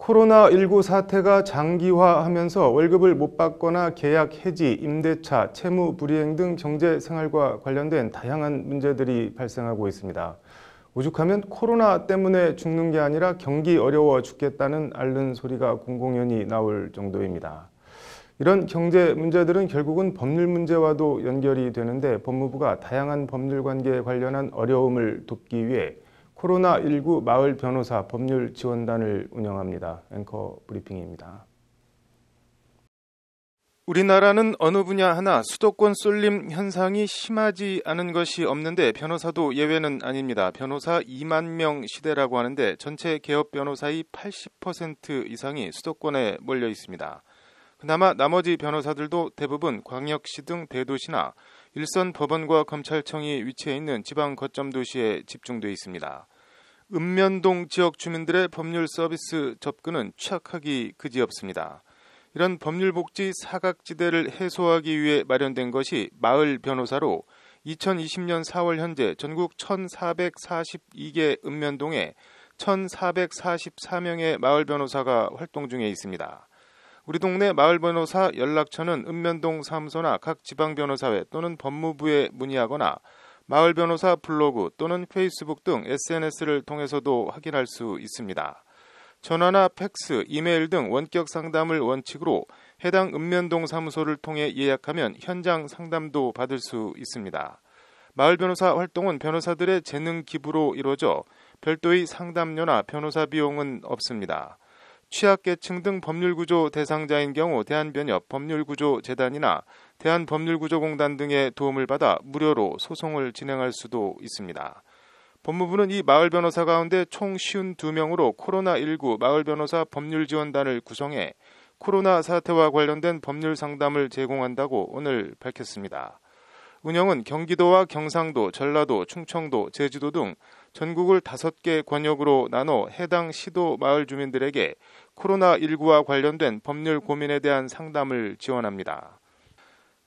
코로나19 사태가 장기화하면서 월급을 못 받거나 계약 해지, 임대차, 채무 불이행 등 경제 생활과 관련된 다양한 문제들이 발생하고 있습니다. 오죽하면 코로나 때문에 죽는 게 아니라 경기 어려워 죽겠다는 앓는 소리가 공공연히 나올 정도입니다. 이런 경제 문제들은 결국은 법률 문제와도 연결이 되는데 법무부가 다양한 법률 관계에 관련한 어려움을 돕기 위해 코로나19 마을 변호사 법률 지원단을 운영합니다. 앵커 브리핑입니다. 우리나라는 어느 분야 하나 수도권 쏠림 현상이 심하지 않은 것이 없는데 변호사도 예외는 아닙니다. 변호사 2만 명 시대라고 하는데 전체 개업 변호사의 80% 이상이 수도권에 몰려 있습니다. 그나마 나머지 변호사들도 대부분 광역시 등 대도시나 일선 법원과 검찰청이 위치해 있는 지방 거점 도시에 집중돼 있습니다. 읍면동 지역 주민들의 법률 서비스 접근은 취약하기 그지없습니다. 이런 법률복지 사각지대를 해소하기 위해 마련된 것이 마을 변호사로 2020년 4월 현재 전국 1,442개 읍면동에 1,444명의 마을 변호사가 활동 중에 있습니다. 우리 동네 마을 변호사 연락처는 읍면동 사무소나 각 지방 변호사회 또는 법무부에 문의하거나 마을 변호사 블로그 또는 페이스북 등 SNS를 통해서도 확인할 수 있습니다. 전화나 팩스, 이메일 등 원격 상담을 원칙으로 해당 읍면동 사무소를 통해 예약하면 현장 상담도 받을 수 있습니다. 마을 변호사 활동은 변호사들의 재능 기부로 이루어져 별도의 상담료나 변호사 비용은 없습니다. 취약계층 등 법률구조 대상자인 경우 대한변협 법률구조재단이나 대한법률구조공단 등의 도움을 받아 무료로 소송을 진행할 수도 있습니다. 법무부는 이 마을 변호사 가운데 총 52명으로 코로나19 마을 변호사 법률지원단을 구성해 코로나 사태와 관련된 법률 상담을 제공한다고 오늘 밝혔습니다. 운영은 경기도와 경상도, 전라도, 충청도, 제주도 등 전국을 5개 권역으로 나눠 해당 시도 마을 주민들에게 코로나19와 관련된 법률 고민에 대한 상담을 지원합니다.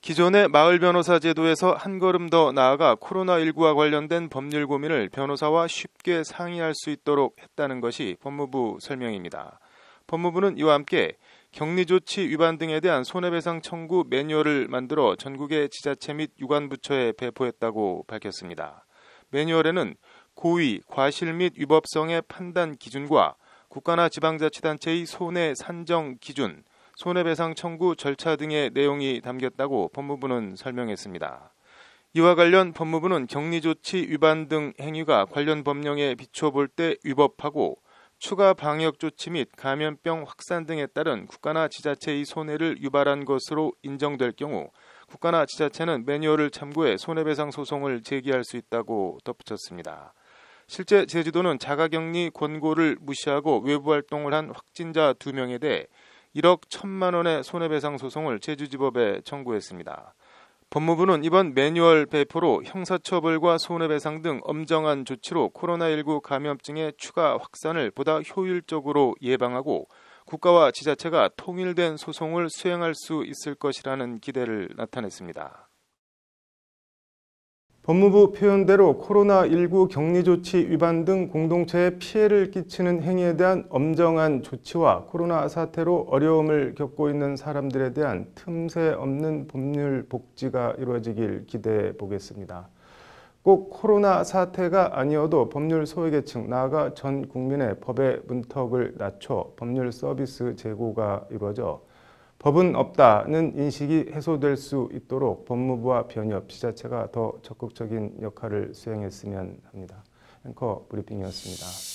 기존의 마을 변호사 제도에서 한 걸음 더 나아가 코로나19와 관련된 법률 고민을 변호사와 쉽게 상의할 수 있도록 했다는 것이 법무부 설명입니다. 법무부는 이와 함께 격리조치 위반 등에 대한 손해배상 청구 매뉴얼을 만들어 전국의 지자체 및 유관부처에 배포했다고 밝혔습니다. 매뉴얼에는 고의, 과실 및 위법성의 판단 기준과 국가나 지방자치단체의 손해 산정 기준, 손해배상 청구 절차 등의 내용이 담겼다고 법무부는 설명했습니다. 이와 관련 법무부는 격리조치 위반 등 행위가 관련 법령에 비춰볼 때 위법하고 추가 방역조치 및 감염병 확산 등에 따른 국가나 지자체의 손해를 유발한 것으로 인정될 경우 국가나 지자체는 매뉴얼을 참고해 손해배상 소송을 제기할 수 있다고 덧붙였습니다. 실제 제주도는 자가격리 권고를 무시하고 외부활동을 한 확진자 2명에 대해 1억 1천만 원의 손해배상 소송을 제주지법에 청구했습니다. 법무부는 이번 매뉴얼 배포로 형사처벌과 손해배상 등 엄정한 조치로 코로나19 감염증의 추가 확산을 보다 효율적으로 예방하고 국가와 지자체가 통일된 소송을 수행할 수 있을 것이라는 기대를 나타냈습니다. 법무부 표현대로 코로나19 격리조치 위반 등 공동체에 피해를 끼치는 행위에 대한 엄정한 조치와 코로나 사태로 어려움을 겪고 있는 사람들에 대한 틈새 없는 법률 복지가 이루어지길 기대해 보겠습니다. 꼭 코로나 사태가 아니어도 법률 소외계층, 나아가 전 국민의 법의 문턱을 낮춰 법률 서비스 제고가 이루어져 법은 없다는 인식이 해소될 수 있도록 법무부와 변협, 지자체가 더 적극적인 역할을 수행했으면 합니다. 앵커 브리핑이었습니다.